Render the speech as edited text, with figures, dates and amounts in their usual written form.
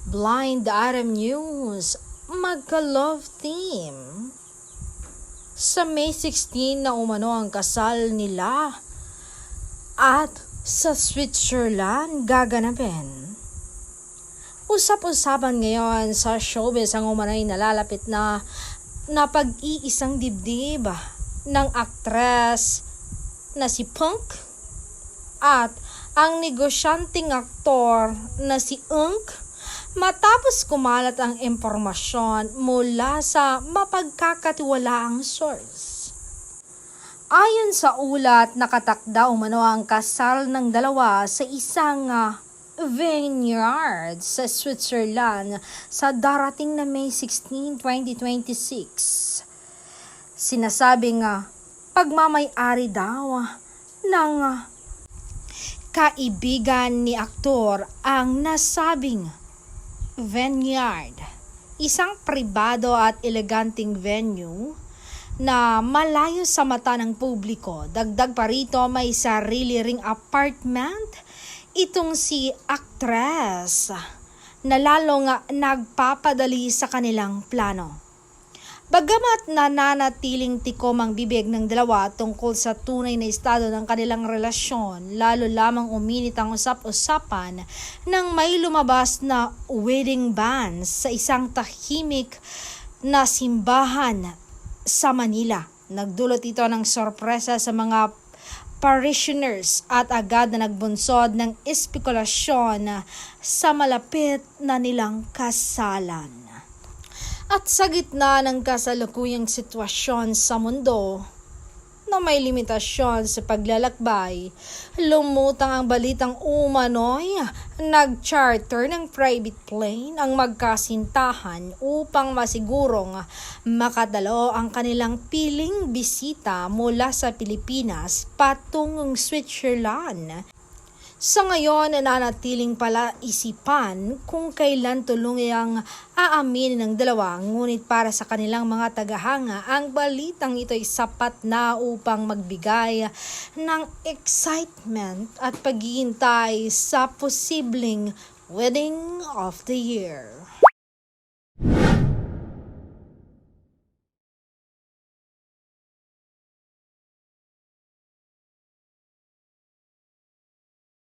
Blind Item News, magka-love team. Sa May 16 na umano ang kasal nila at sa Switzerland gaganapin. Usap-usapan ngayon sa showbiz ang umano'y nalalapit na pag-iisang dibdib ng aktres na si Punk at ang negosyanteng aktor na si Unk matapos kumalat ang impormasyon mula sa mapagkakatiwalaang source. Ayon sa ulat, nakatakda umano ang kasal ng dalawa sa isang vineyard sa Switzerland sa darating na May 16, 2026. Sinasabing pagmamay-ari daw ng kaibigan ni aktor ang nasabing vineyard, isang pribado at eleganteng venue na malayo sa mata ng publiko. Dagdag pa rito, may sarili ring apartment itong si aktres na lalong nagpapadali sa kanilang plano. Bagamat nananatiling tikom ang bibig ng dalawa tungkol sa tunay na estado ng kanilang relasyon, lalo lamang uminit ang usap-usapan nang may lumabas na wedding band sa isang tahimik na simbahan sa Manila. Nagdulot ito ng sorpresa sa mga parishioners at agad na nagbunsod ng espekulasyon sa malapit na nilang kasalan. At sa gitna ng kasalukuyang sitwasyon sa mundo na may limitasyon sa paglalakbay, lumutang ang balitang umano'y nag-charter ng private plane ang magkasintahan upang masigurong makadalo ang kanilang piling bisita mula sa Pilipinas patungong Switzerland. Sa ngayon, nananatiling pala isipan kung kailan tulungang aaminin ng dalawa, ngunit para sa kanilang mga tagahanga, ang balitang ito'y sapat na upang magbigay ng excitement at paghihintay sa posibleng wedding of the year.